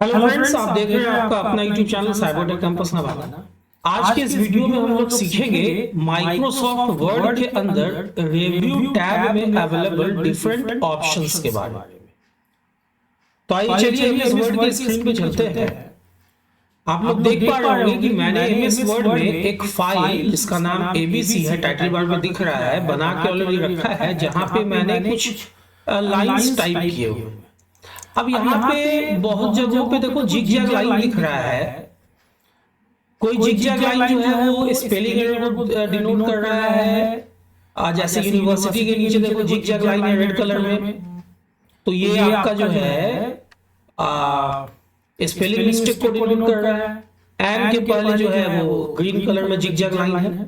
Hello friends, आप देख रहे हैं आपका अपना YouTube channel Cybertech campus Nawada. आज के इस वीडियो में हम लोग सीखेंगे माइक्रोसॉफ्ट वर्ड के अंदर रिव्यू टैब में अवेलेबल डिफरेंट ऑप्शंस के बारे में। तो आइए चलिए एमएस वर्ड की स्क्रीन पे चलते हैं। आप लोग देख पा रहे होंगे कि मैंने एमएस वर्ड में एक फाइल जिसका नाम एबीसी है, टाइटल बार में दिख रहा है, बना के ऑलरेडी रखा है, जहां पे मैंने कुछ लाइंस टाइप किए हुए। अब यहाँ पे बहुत जगहों पे देखो जिगजैग लाइन दिख रहा है। कोई जिगजैग लाइन जो है वो स्पेलिंग एरर को डिनोट कर रहा है। जैसे यूनिवर्सिटी के नीचे देखो जिगजैग लाइन है रेड कलर में, तो ये आपका जो है स्पेलिंग मिस्टेक को डिनोट कर रहा है। एंड के पहले जो है वो ग्रीन कलर में जिगजैग लाइन है,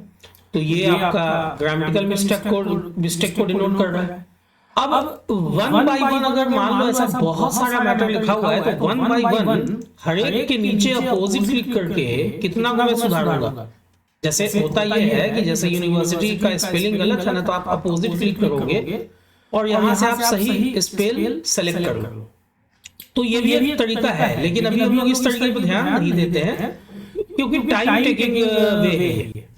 तो ये आपका ग्रामेटिकल मिस्टेक को डिनोट कर रहा है। अब वन बाय वन अगर मान लो ऐसा बहुत सारा मैटर लिखा हुआ है, तो वन बाय वन हर एक के नीचे अपोजिट क्लिक करके कितना को मैं सुधारूंगा। जैसे होता यह है कि जैसे यूनिवर्सिटी का स्पेलिंग गलत है ना, तो आप अपोजिट क्लिक करोगे और यहां से आप सही स्पेल सेलेक्ट कर लो। तो ये भी एक तरीका है, लेकिन अभी हम लोग इस तरीके पर ध्यान नहीं देते हैं क्योंकि टाइम टेकिंग वे है।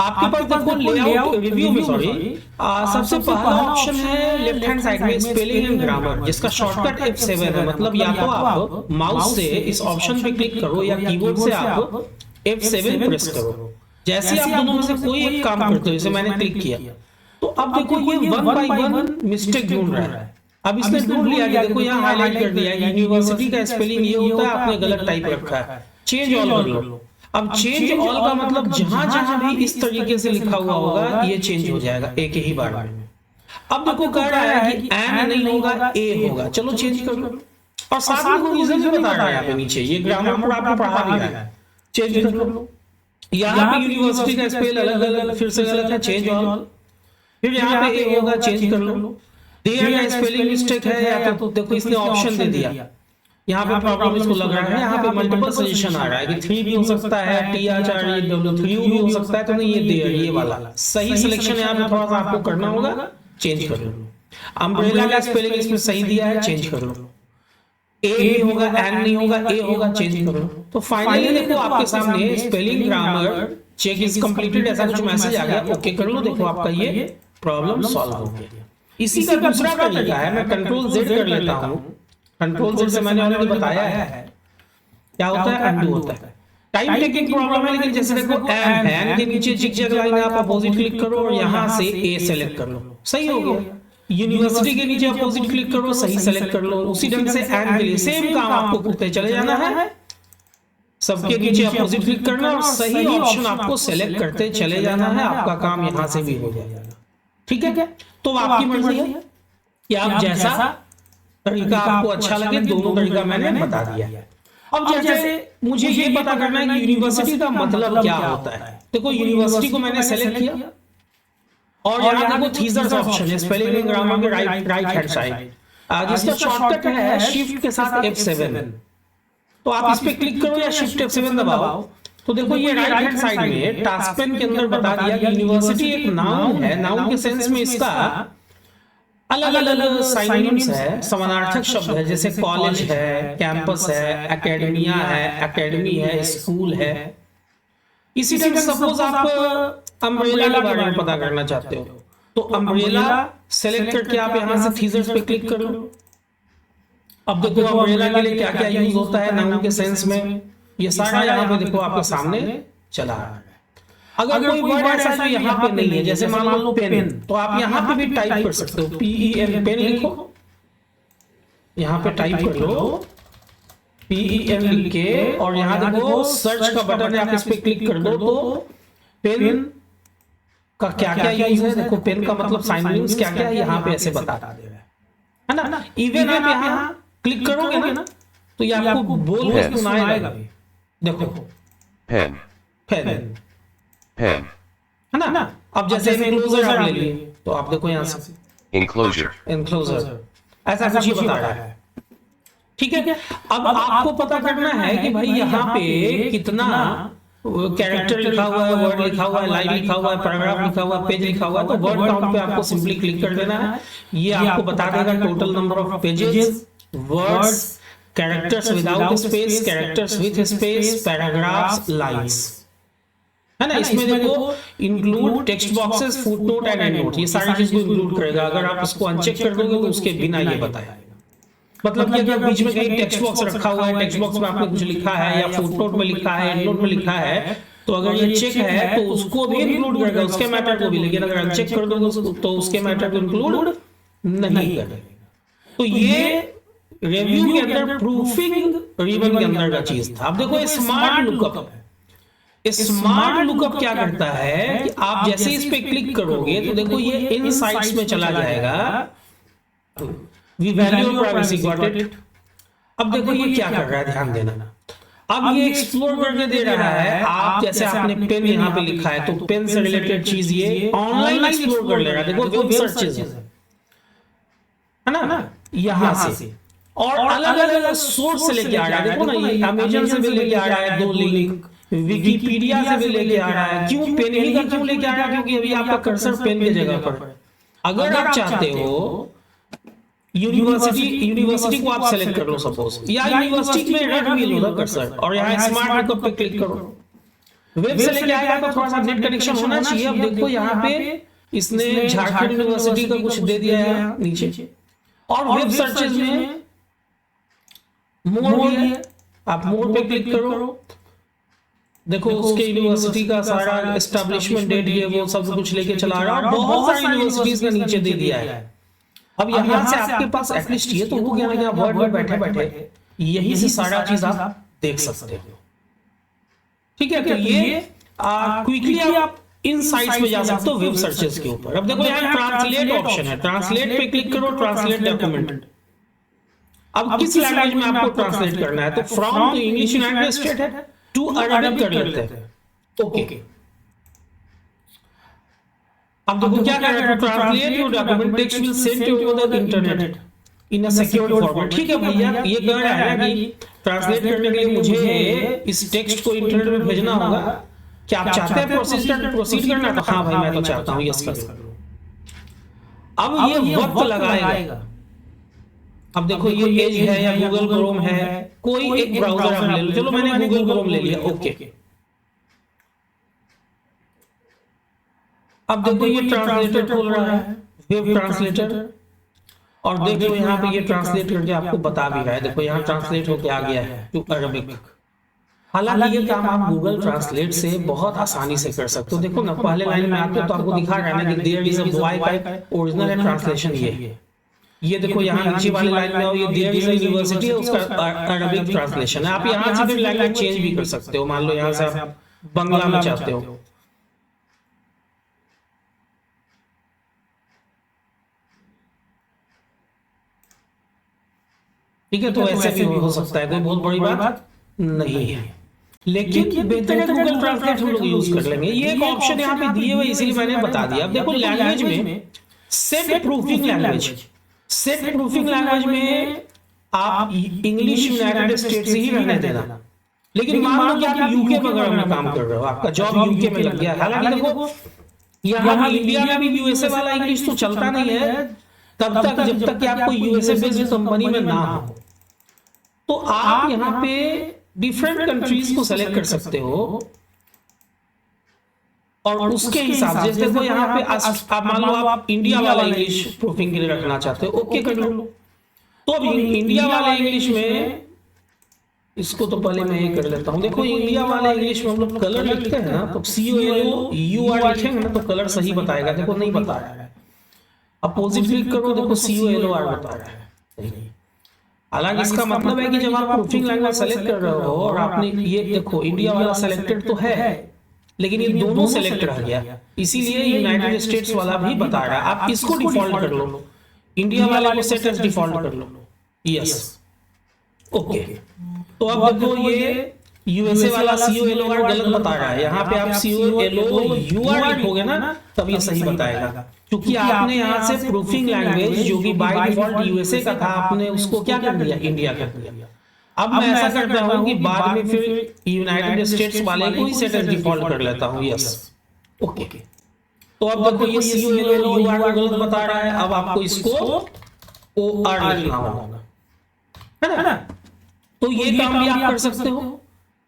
आपके पास देखो लेआउट रिव्यू में सबसे पहला ऑप्शन है लेफ्ट हैंड साइड में स्पेलिंग एंड ग्रामर, जिसका शॉर्टकट F7 है। मतलब या तो आप माउस से इस ऑप्शन पे क्लिक करो या कीबोर्ड से आप F7 प्रेस करो। जैसे आप दोनों में से कोई एक काम करते हो, जैसे मैंने क्लिक किया, तो अब देखो ये वन बाय वन मिस्टेक ढूंढ रहा है। अब इसने ढूंढ लिया कि देखो यहाँ हाईलाइट कर दिया यूनिवर्सिटी का स्पेलिंग ये होता है, आपने गलत टाइप रखा है, चेंज ऑल कर लो। अब चेंज ऑल का मतलब जहां जहां भी इस तरीके से लिखा हुआ होगा ये चेंज हो जाएगा एक ही बार में। अब देखो कह रहा है कि एन नहीं होगा, ए होगा, चलो चेंज कर लो। और साथ में रीजन भी बता रहा है यहाँ पे नीचे, ये ग्रामर पर आपको पढ़ा भी रहा है, चेंज कर लो। यहाँ पे यूनिवर्सिटी का स्पेल अलग अलग फिर से गलत है, चेंज ऑल। फिर यहाँ पे ए होगा, चेंज कर लो। देयर का स्पेलिंग मिस्टेक है, या तो देखो इसने ऑप्शन दे दिया, यहाँ पे प्रॉब्लम इसको लग रहा है, यहाँ पे मल्टीपल सजेशन आ रहा है कि 3 भी हो सकता है, THREW3 भी हो सकता है, तो नहीं ये देयर ये वाला सही सिलेक्शन यहाँ पे थोड़ा सा आपको करना होगा, चेंज कर लो। अम्ब्रेला का स्पेलिंग इसमें सही दिया है, चेंज कर लो। ए भी होगा, एन नहीं होगा, ए होगा, चेंज कर लो। तो फाइनली देखो आपके सामने spelling grammar check is completed ऐसा कुछ मैसेज आ गया, ओके कर लो। देखो आपका ये प्रॉब्लम सॉल्व हो गया। इसी का दूसरा तरीका है, मैं कंट्रोल Z कर लेता हूँ। कंट्रोल Z से मैंने ऑलरेडी बताया है क्या होता है, अनडू होता है। टाइम टेकिंग प्रॉब्लम है, लेकिन जैसे देखो एन है, एन के नीचे जिगजैग लाइन है, आप अपोजिट क्लिक करो और यहां से ए सेलेक्ट कर लो, सही हो गया। यूनिवर्सिटी के नीचे अपोजिट क्लिक करो, सही सेलेक्ट कर लो। उसी ढंग से एन के लिए सेम काम आपको करते चले जाना है, सबके नीचे अपोजिट क्लिक करना और सही ऑप्शन आपको सेलेक्ट करते चले जाना है, आपका काम यहां से भी हो जाएगा। ठीक है, तो आपकी मर्जी है कि आप जैसा तरीका आपको अच्छा लगे, दोनों तरीका मैंने बता दिया है। अब जैसे मुझे ये पता करना है कि यूनिवर्सिटी का मतलब क्या होता है। देखो यूनिवर्सिटी को मैंने सेलेक्ट किया और यहाँ देखो थीजर्स ऑप्शन है, स्पेलिंग एंड ग्रामर के राइट हैंड साइड, जिसका शॉर्टकट है शिफ्ट के साथ F7। तो आप इस पे क्लिक करो या शिफ्ट F7 दबाओ, तो देखो ये राइट हैंड साइड में टास्क पेन के अंदर बता दिया कि यूनिवर्सिटी एक नाउन है। नाउन के सेंस में इसका अलग अलग साइनोनिम्स है, समानार्थक शब्द है, जैसे कॉलेज है, कैंपस है, एकेडमिया है, एकेडमी है, स्कूल है। इसी तरह सपोज आप अम्ब्रेला के बारे में पता करना चाहते हो, तो अम्ब्रेला सेलेक्ट करके आप यहां से थीजर्स पे क्लिक कर लो। अब देखो अम्ब्रेला के लिए क्या क्या यूज होता है नाउन के सेंस में, ये सारा यहाँ पे देखो आपके सामने चला रहा है। अगर कोई वर्ड ऐसा जो यहाँ पे नहीं है, जैसे मान लो पेन, तो आप यहाँ पे भी टाइप कर सकते हो, PEN पेन लिखो, यहाँ पे टाइप कर लो PEN लिख के, और यहाँ देखो सर्च का बटन है, आप इस पे क्लिक कर दो तो पेन का क्या क्या यूज है, देखो पेन का मतलब साइनोनिम्स क्या क्या है यहाँ पे ऐसे बता दे रहा है ना। इवन आप यहाँ क्लिक करोगे ना, तो ये आपको बोल के सुनाएगा। देखो pen, पेन pen, है ना। अब जैसे एनक्लोजर आप ले लिए, तो आप देखो यहाँ से enclosure, एनक्लोजर ऐसा कुछ ही बता रहा है। ठीक है, अब आपको पता करना है कि भाई यहाँ पे कितना कैरेक्टर लिखा हुआ है, वर्ड लिखा हुआ है, लाइन लिखा हुआ है, पैराग्राफ लिखा हुआ है, पेज लिखा हुआ है। तो वर्ड काउंट पे आपको सिंपली क्लिक कर देना है, ये आपको बता देगा total number of pages, words, characters without space, characters with space, paragraphs, lines, है ना। इसमें देखो include text boxes, footnote and endnote, ये सारी चीज को इंक्लूड करेगा। अगर आप उसको अनचेक कर दोगे तो उसके बिना ये बताएगा। मतलब कि अगर बीच में कहीं टेक्स्ट बॉक्स रखा हुआ है, टेक्स्ट बॉक्स में आपने कुछ लिखा है या फुटनोट में लिखा है, एंडनोट में लिखा है, तो अगर ये चेक है तो उसको भी इंक्लूड करेगा, उसके मैटर को भी। लेकिन अगर अनचेक कर दोगे तो उसके मैटर को इंक्लूड नहीं करेगा। तो ये रिव्यू के अंदर प्रूफिंग रिबन के अंदर का चीज था। अब देखो स्मार्ट लुकअप, स्मार्ट लुकअप क्या करता है कि आप जैसे इस पे क्लिक करोगे तो देखो ये इनसाइट्स में चला जाएगा। We value of privacy, got it. अब देखो ये क्या कर रहा है, ध्यान देना। अब ये एक्सप्लोर करके दे रहा है। आप जैसे आपने पेन यहाँ पे लिखा है तो पेन से रिलेटेड चीज ये ऑनलाइन एक्सप्लोर कर ले रहा है। देखो वेब सर्चेस है ना यहाँ से, और अलग अलग सोर्स से लेके आ रहा है। देखो ना, ये अमेजन से भी लेके आ रहा है 2 लिंक, विकिपीडिया से भी लेके आ रहा है। क्यों पेन ही का क्यों लेके आ रहा है? क्योंकि अभी आपका कर्सर पेन की जगह पर। अगर आप चाहते हो यूनिवर्सिटी को आप सेलेक्ट कर लो सपोज, या यूनिवर्सिटी में रख भी लो कर्सर और यहाँ स्मार्ट लुकअप पे क्लिक करो। वेब से लेके आएगा तो थोड़ा सा नेट कनेक्शन होना चाहिए। अब देखो यहाँ पे इसने झारखंड यूनिवर्सिटी का कुछ दे दिया है नीचे, और वेब सर्चेज में मोर है, आप मोर पे क्लिक करो। देखो उसके यूनिवर्सिटी का सारा एस्टैब्लिशमेंट डेट ये वो सब कुछ लेके चला रहा है, और बहुत सारी यूनिवर्सिटीज ने नीचे दे दिया है। अब यहाँ से आपके पास एटलीस्ट ये तो हो गया ना कि आप वर्ड में बैठे बैठे यही से सारा चीज आप देख सकते हो। ठीक है, तो ये क्विकली आप इन साइट्स में जा सकते हो वेब सर्चेस के ऊपर। अब देखो यहाँ ट्रांसलेट ऑप्शन है, ट्रांसलेट पे क्लिक करो, ट्रांसलेट डॉक्यूमेंट। अब किस लैंग्वेज में आपको ट्रांसलेट करना है, तो from to English United State है टू अरबिक कर लेते हैं। ओके, अब देखो क्या कर रहा है, translate your document, text will send to you the internet in a secured format. ठीक है भैया, ये कह रहा है ना कि ट्रांसलेट करने के लिए मुझे इस टेक्स्ट को इंटरनेट में भेजना होगा। क्या आप चाहते हैं प्रोसीड करना? तो हाँ भाई मैं तो चाहता हूँ, यस कर दो। अब ये वक्त लगाएगा। अब देखो ये एज है या गूगल क्रोम है, कोई एक ब्राउजर आप ले लो। चलो मैंने गूगल क्रोम ले लिया, ओके। अब देखो ये ट्रांसलेटर खोल रहा है, वेब ट्रांसलेटर, और देखो यहाँ पे ये ट्रांसलेट करके आपको बता भी रहा है। देखो यहाँ ट्रांसलेट होके आ गया है टू अरबिक। हालांकि ये काम आप गूगल ट्रांसलेट से बहुत आसानी से कर सकते हो। देखो ना, पहले लाइन में आते हो तो आपको दिखा रहा है ना कि देयर इज अ बॉय का ओरिजिनल है ट्रांसलेशन ये देखो यहाँ नीचे वाली लाइन में ये देयर इज अ यूनिवर्सिटी है, उसका अरबिक ट्रांसलेशन है। आप यहाँ से फिर लैंग्वेज चेंज भी कर सकते हो। मान लो यहाँ से आप बंगला में चाहते हो, ठीक है, तो ऐसे भी हो सकता है, कोई बहुत बड़ी बात नहीं है। लेकिन बेहतर है गूगल ट्रांसलेट हम लोग यूज कर लेंगे। ये एक ऑप्शन यहाँ पे दिए हुए इसीलिए मैंने बता दिया। अब देखो लैंग्वेज में set proofing language, set proofing language में आप इंग्लिश यूनाइटेड स्टेट से ही रहने देना। लेकिन मान लो कि आप यूके वगैरह में काम कर रहे हो, आपका जॉब यूके में लग गया। हालांकि देखो यहाँ इंडिया में भी यूएसए वाला इंग्लिश तो चलता नहीं है तब तक जब तक कि आपको यूएसए बेस्ड कंपनी में ना हो। तो आप यहाँ पे डिफरेंट कंट्रीज को सेलेक्ट कर सकते हो और उसके हिसाब से देखो यहाँ पे आप मान लो आप इंडिया वाला इंग्लिश प्रूफिंग के लिए रखना चाहते हो, ओके कर लो। तो अब इंडिया वाले इंग्लिश में इसको तो पहले मैं ये कर लेता हूँ। देखो इंडिया वाले इंग्लिश में हम लोग कलर लिखते हैं ना, तो COLOUR लिखेंगे ना तो कलर सही बताएगा। देखो नहीं बता रहा है, अपोजिट क्लिक करो, देखो COLOR बता रहा है। हालांकि इसका मतलब है कि जब आप प्रूफिंग लैंग्वेज सेलेक्ट कर रहे हो और आपने ये देखो इंडिया वाला सेलेक्टेड तो है लेकिन ये दोनों सेलेक्ट रह गया, इसीलिए यूनाइटेड स्टेट्स वाला भी बता रहा है। आप इसको डिफॉल्ट कर लो, इंडिया वाले को सेट एज डिफॉल्ट कर लो, यस, ओके। तो अब देखो ये यूएसए वाला COLOR गलत बता रहा है, यहाँ पे आप COLOUR लिखोगे ना तब ये सही बताएगा, क्योंकि आपने यहाँ से प्रूफिंग लैंग्वेज जो कि बाय डिफॉल्ट यूएसए का था आपने उसको क्या कर दिया, इंडिया कर दिया। अब मैं ऐसा करता हूँ कि बाद में फिर यूनाइटेड स्टेट्स वाले को ही सेट एज डिफॉल्ट कर लेता हूँ, यस, ओके। तो अब देखो ये COLOUR गलत बता रहा है, अब आपको इसको OR लिखना होगा, है ना। तो ये काम भी आप कर सकते हो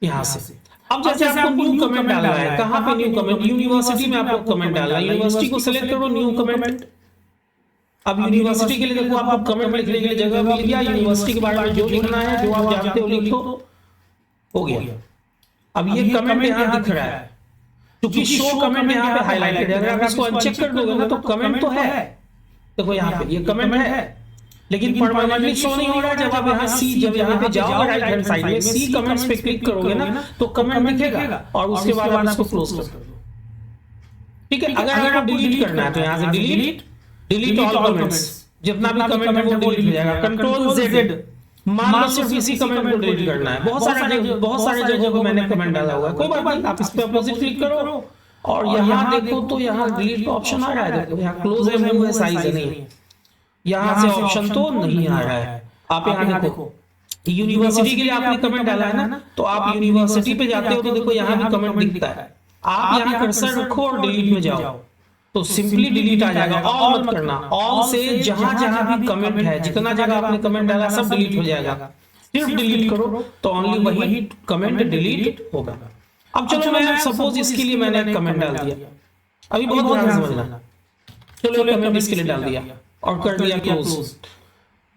यहाँ से। अब जैसे आपको न्यू कमेंट डालना है, कहाँ पे न्यू कमेंट, यूनिवर्सिटी में आपको कमेंट डालना है, यूनिवर्सिटी को सिलेक्ट करो, न्यू कमेंट। अब यूनिवर्सिटी के लिए देखो आपको कमेंट लिखने के लिए जगह मिल गया, यूनिवर्सिटी के बारे में जो लिखना है, जो आप जानते हो लिख दो, हो गया। अब ये कमेंट यहाँ दिख रहा है, क्योंकि शो कमेंट यहाँ पे हाईलाइटेड है। अगर आप इसको अनचेक कर दोगे ना तो कमेंट तो है, देखो यहाँ पे ये कमेंट है, लेकिन परमानेंटली शो नहीं हो रहा है। जब आप यहाँ सी, जब यहाँ पे जाओ राइट हैंड साइड में सी कमेंट्स पे क्लिक करोगे ना तो कमेंट दिखेगा और उसके बाद आप इसको क्लोज कर दो, ठीक है। अगर आपको डिलीट करना है तो यहाँ से डिलीट ऑल कमेंट्स, जितना भी कमेंट है वो डिलीट हो जाएगा। कंट्रोल जेड, मान लो सिर्फ इसी कमेंट को डिलीट करना है। बहुत सारे जगहों पे मैंने कमेंट डाला हुआ है, कोई बात नहीं, आप इस पे अपोजिट क्लिक करो और यहाँ देखो तो यहाँ डिलीट का ऑप्शन आ रहा है, देखो यहाँ क्लोज है, मूव है, साइज है, नहीं यहाँ से ऑप्शन तो नहीं आ रहा है। आप यहाँ देखो यूनिवर्सिटी के लिए आपने कमेंट डाला है ना, तो आप यूनिवर्सिटी पे जाते हो तो देखो यहाँ भी कमेंट दिखता है। आप यहाँ कर्सर रखो और डिलीट में जाओ तो सिंपली डिलीट आ जाएगा। ऑल मत करना, ऑल से जहां जहां भी कमेंट है, जितना जगह आपने कमेंट डाला सब डिलीट हो जाएगा। सिर्फ डिलीट करो तो ओनली वही कमेंट डिलीट होगा। अब चलो मैं सपोज इसके लिए मैंने कमेंट डाल दिया, अभी बहुत ध्यान से समझना। चलो कमेंट इसके लिए डाल दिया और कर दिया क्लोज।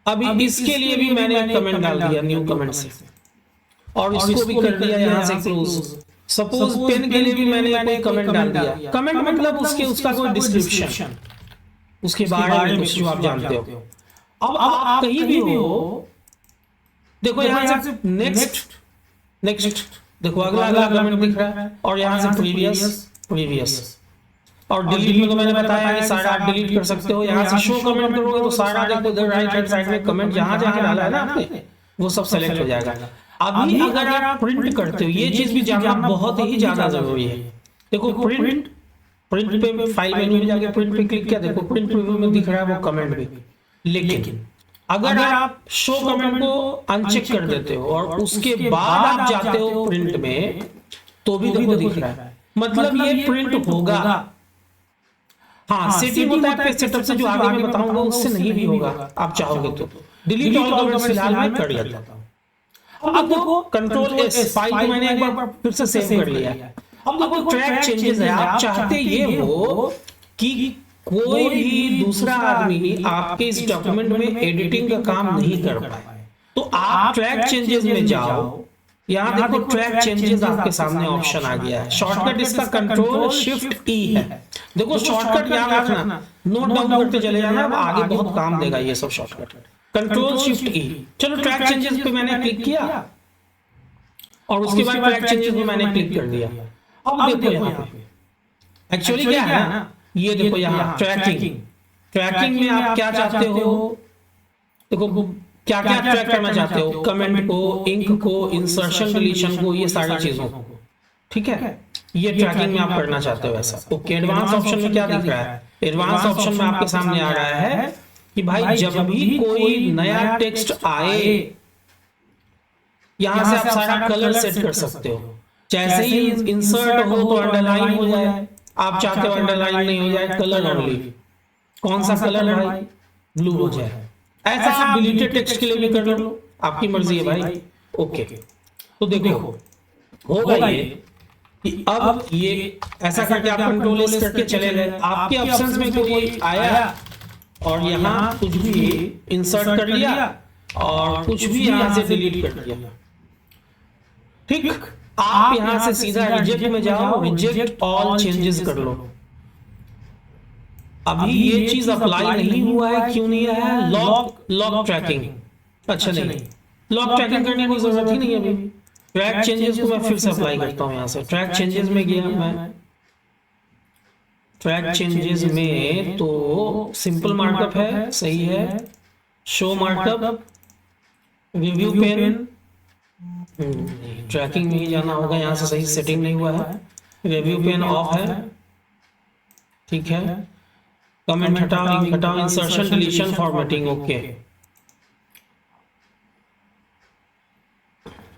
अभी इसके लिए भी मैंने कमेंट डाल दिया न्यू कमेंट से और इसको भी कर दिया यहाँ से क्लोज। सपोज पेन के लिए भी मैंने कोई कमेंट डाल दिया, कमेंट मतलब उसका कोई डिस्क्रिप्शन, उसके बारे में कुछ जो आप जानते हो। अब आप कहीं भी हो, देखो यहाँ से नेक्स्ट देखो अगला कमेंट दिख रहा है और यहाँ से प्रीवियस और डिलीट में तो मैंने बताया कि सारा आप डिलीट कर सकते हो। यहाँ से शो कमेंट करोगे तो सारा देखो इधर राइट हैंड साइड में कमेंट जहां जहां डाला है ना आपने वो सब सेलेक्ट हो जाएगा। अभी अगर आप प्रिंट करते हो, ये चीज भी जानना बहुत ही ज्यादा जरूरी है। देखो प्रिंट पे फाइल मेन्यू में जाके प्रिंट पे क्लिक किया, देखो प्रिंट प्रीव्यू में दिख रहा है वो कमेंट भी। लेकिन अगर आप शो कमेंट को अनचेक कर देते हो और उसके बाद आप जाते हो प्रिंट में तो भी देखो दिख रहा है, मतलब ये प्रिंट होगा। हाँ, सेटिंग होता है पेज सेटअप से जो आगे मैं बताऊंगा उससे नहीं भी होगा, आप चाहोगे तो। डिलीट ऑल कमेंट्स फिलहाल मैं कर लेता हूं। अब देखो कंट्रोल एस, फाइल को मैंने एक बार फिर से सेव कर लिया। अब देखो ट्रैक चेंजेस है, आप चाहते ये हो कि कोई भी दूसरा आदमी आपके इस डॉक्यूमेंट में एडिटिंग का काम नहीं कर पाए, तो आप ट्रैक चेंजेस में जाओ। यहाँ देखो ट्रैक चेंजेस आपके सामने ऑप्शन आ गया है। शॉर्टकट इसका कंट्रोल शिफ्ट ई है। देखो शॉर्टकट याद रखना, नोट डाउन करते चले जाना, अब आगे बहुत काम देगा ये सब शॉर्टकट। कंट्रोल शिफ्ट ई। चलो ट्रैक चेंजेस पे मैंने क्लिक किया और उसके बाद ट्रैक चेंजेस पे मैंने क्लिक कर दिया। अब देखो यहाँ पे एक्चुअली क्या है ना, ये देखो यहाँ ट्रैकिंग में आप क्या चाहते हो, देखो क्या क्या ट्रैक करना चाहते हो, कमेंट को, इंक को, इंसर्शन डिलीशन को, ये सारी चीजों को, ठीक है। ये ट्रैकिंग में आप करना चाहते हो ऐसा। ओके, एडवांस ऑप्शन में क्या दिख रहा है? एडवांस ऑप्शन में आपके सामने आ रहा है कि भाई जब भी कोई नया टेक्स्ट आए यहां से आप सारा कलर सेट कर सकते हो। जैसे ही इंसर्ट हो तो अंडरलाइन हो जाए, आप चाहते हो अंडरलाइन नहीं हो जाए, कलर ओनली। कौन सा कलर भाई? ब्लू हो जाए। ऐसा आप डिलीटेड टेक्स्ट के लिए भी कर लो, आपकी मर्जी है भाई। ओके, तो देखो होगा ये कि अब ये ऐसा करके आप कंट्रोल एस करके चले गए, आपके ऑप्शंस में कोई आया और यहाँ कुछ भी इंसर्ट कर लिया और कुछ भी यहाँ से डिलीट कर दिया, ठीक। आप यहाँ से सीधा रिजेक्ट में जाओ, रिजेक्ट ऑल चेंजेस कर लो। अभी ये चीज अप्लाई नहीं हुआ है, क्यों नहीं है? Lock tracking. अच्छा नहीं, लॉक ट्रैकिंग करने की जरूरत ही नहीं है अभी। ट्रैक चेंजेस को मैं फिर से अप्लाई करता हूं। यहाँ से ट्रैक चेंजेस में गया मैं, ट्रैक चेंजेस में तो सिंपल मार्कअप है, सही है। Show markup, review pane, tracking में ही जाना होगा, यहाँ से सही सेटिंग नहीं हुआ है। रिव्यू पेन ऑफ है, ठीक है। कमेंट हटाओ, इंसर्शन डिलीशन फॉर्मेटिंग, ओके।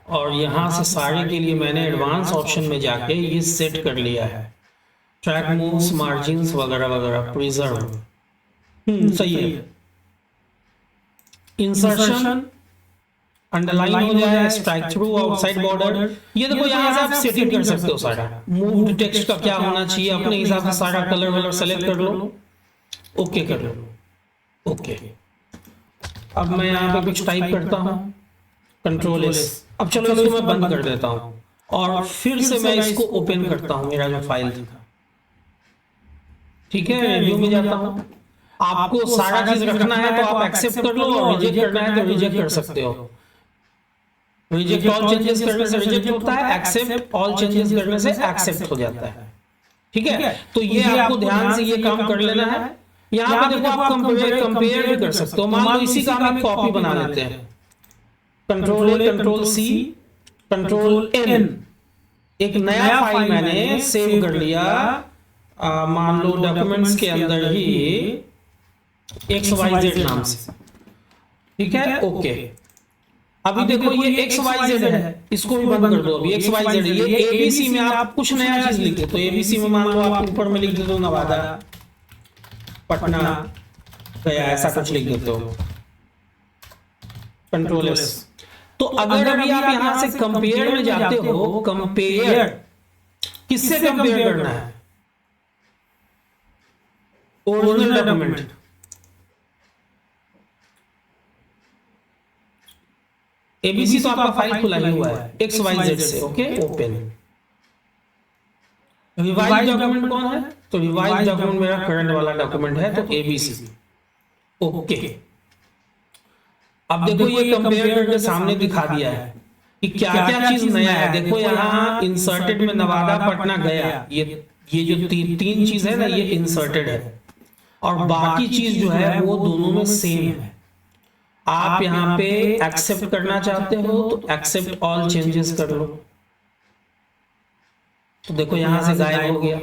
और यहाँ से सारे के लिए मैंने एडवांस ऑप्शन में जाके ये सेट कर लिया है। ट्रैक मूव्स, मार्जिन्स वगैरह वगैरह, प्रिजर्व, सही है। इंसर्शन अंडरलाइन हो जाए, स्ट्राइक थ्रू, आउटसाइड बॉर्डर। ये देखो यहाँ से आप सेटिंग कर सकते हो सारा। मूव्ड टेक्स्ट का क्या होना चाहिए अपने हिसाब से सारा कलर वलर सेलेक्ट कर लो, ओके कर लो, ओके। अब मैं यहाँ पे कुछ टाइप करता हूँ, कंट्रोल एस। अब चलो इसको मैं बंद कर देता हूँ और फिर से मैं इसको ओपन करता हूँ, मेरा जो फाइल था, ठीक है। व्यू में जाता हूँ। आपको सारा चीज रखना है तो आप एक्सेप्ट कर लो, और रिजेक्ट करना है तो रिजेक्ट कर सकते हो। रिजेक्ट ऑल चेंजेस करने से रिजेक्ट होता है, एक्सेप्ट ऑल चेंजेस करने से एक्सेप्ट हो जाता है, ठीक है। तो ये आपको ध्यान से ये काम कर लेना है। यहाँ पे देखो आप कंपेयर भी कर सकते हो। मान लो इसी का हम एक कॉपी बना लेते हैं, control A, control C, control N. एक नया फाइल मैंने सेव कर लिया, मान लो डॉक्यूमेंट्स के अंदर ही XYZ नाम से, ठीक है, ओके। अभी देखो ये XYZ है, इसको भी बंद कर दो। अभी XYZ, ये ABC में आप कुछ नया चीज लिखे तो ABC में मान लो आप ऊपर में लिख देते हो नवादा, पटना, गया, ऐसा कुछ लिख देते हो, कंट्रोल एस। तो अगर अभी आप यहां से कंपेयर में जाते हो, कंपेयर किससे कंपेयर करना है? Original document. एबीसी तो आपका फाइल खुला ही हुआ है, XYZ से, ओके, ओपन। रिवाइज डॉक्यूमेंट कौन है? तो रिवाइज डॉक्यूमेंट मेरा करंट वाला डॉक्यूमेंट है, तो एबीसी, ओके। अब देखो ये कंपेयर करके सामने दिखा दिया है कि क्या क्या चीज नया है। देखो यहाँ इंसर्टेड में नवादा, पटना, गया, ये जो तीन चीज है ना, ये इंसर्टेड है, और बाकी चीज जो है वो दोनों में सेम है। आप यहाँ पे एक्सेप्ट करना चाहते हो तो एक्सेप्ट ऑल चेंजेस कर लो। तो देखो यहाँ से गायब हो गया,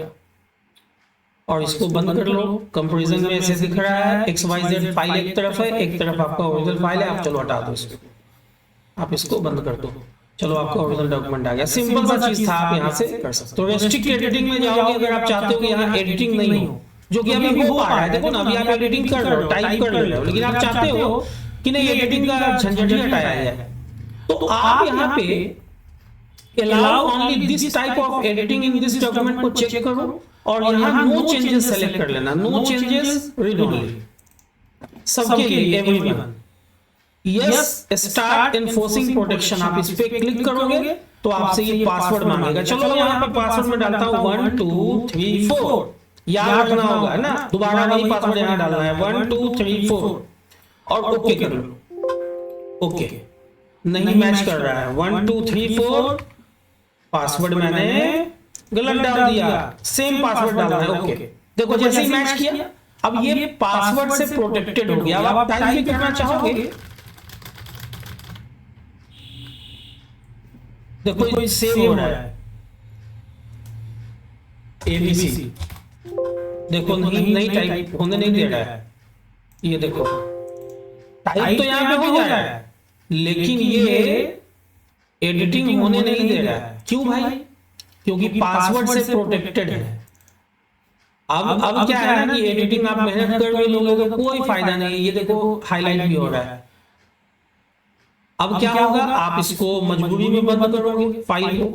और इसको बंद कर लो। कंपैरिजन में ऐसे दिख रहा है, XYZ फाइल एक तरफ है, एक तरफ आपका ओरिजिनल फाइल है। आप चलो हटा दो इसको, आप इसको बंद कर दो। चलो आपका ओरिजिनल डॉक्यूमेंट आ गया। सिंपल सा चीज था, आप यहाँ से कर सकते हो। रेस्ट्रिक्ट एडिटिंग में जाओगे अगर आप चाहते हो कि यहाँ एडिटिंग नहीं हो, जो कि अभी हो पा रहा है। देखो ना, अभी आप एडिटिंग कर रहे हो, टाइप कर रहे हो, लेकिन आप चाहते हो कि नहीं एडिटिंग का झंझट ही हटाया जाए, तो आप यहाँ पे allow only this type of editing in this document को चेक करो, और यहाँ नो चेंजेस सेलेक्ट कर लेना। नो चेंजेस, रीड ओनली, सबके लिए, everyone. Yes, start enforcing protection, आप इस पे क्लिक करोगे तो आपसे ये पासवर्ड मांगेगा। चलो यहाँ पे पासवर्ड में डालता हूँ 1 2 3 4, याद रखना होगा है ना, दोबारा वही पासवर्ड यहाँ डालना है 1 2 3 4, और ओके कर लो। ओके, नहीं मैच कर रहा है 1 2 3 4, पासवर्ड मैंने गलत डाल दिया, सेम पासवर्ड डालना है, ओके। देखो जैसे ही मैच किया, अब ये पासवर्ड से प्रोटेक्टेड हो गया। अब आप टाइप भी करना चाहोगे, देखो ये सेव हो रहा है, एबीसी। देखो नहीं टाइप होने नहीं दे रहा है, ये देखो टाइप तो यहाँ पे हो जा रहा है, लेकिन ये एडिटिंग होने नहीं दे रहा है। क्यों भाई? क्योंकि पासवर्ड से प्रोटेक्टेड है। अब क्या है ना कि एडिटिंग आप मेहनत कर भी लोगे तो कोई फायदा नहीं। ये देखो हाईलाइट भी हो रहा है। अब क्या होगा, आप इसको मजबूरी में बंद करोगे, फाइल को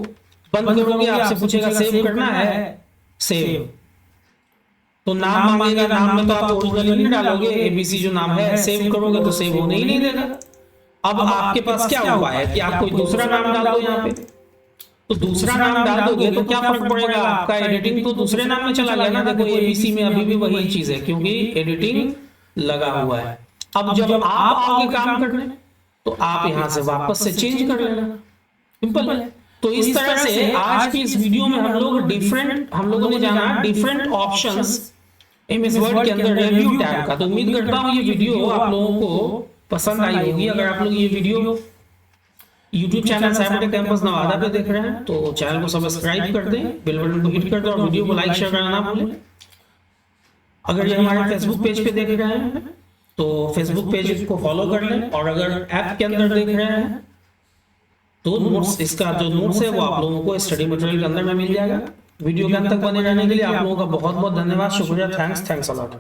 बंद करोगे, आपसे पूछेगा सेव करना है, सेव। तो नाम मांगेगा, नाम में तो आप ओरिजिनल नहीं डालोगे, एबीसी जो नाम है, सेव करोगे तो सेव होने ही नहीं देगा। अब आपके पास क्या उपाय है कि आप कोई दूसरा नाम डाल दो यहाँ पे। तो दूसरा नाम डाल दोगे तो क्या फर्क पड़ेगा, आपका एडिटिंग तो दूसरे नाम में चला गया ना। देखो एबीसी में अभी भी वही चीज है, क्योंकि एडिटिंग लगा हुआ है। अब जब आप आओगे काम करने तो आप यहां से वापस से चेंज कर लेना, सिंपल है। तो इस तरह से आज की इस वीडियो में हम लोगों ने जाना डिफरेंट ऑप्शंस एमएस वर्ड के अंदर रिव्यू टैब का। तो उम्मीद करता हूं ये वीडियो आप लोगों को पसंद आई होगी। अगर आप लोग ये video YouTube channel Cybertech campus Nawada पे देख रहे हैं तो चैनल को सब्सक्राइब कर दें, बेल बटन को हिट कर दें, और वीडियो को लाइक शेयर करना ना भूलें। अगर ये हमारे फेसबुक पेज पे देख रहे हैं तो फेसबुक पेज को फॉलो कर लें, और अगर ऐप के अंदर देख रहे हैं तो नोट्स, इसका जो नोट्स है वो आप लोगों को स्टडी मटेरियल के अंदर में मिल जाएगा। वीडियो के अंत तक बने रहने के लिए आप लोगों का बहुत बहुत धन्यवाद, शुक्रिया, थैंक्स अ लॉट।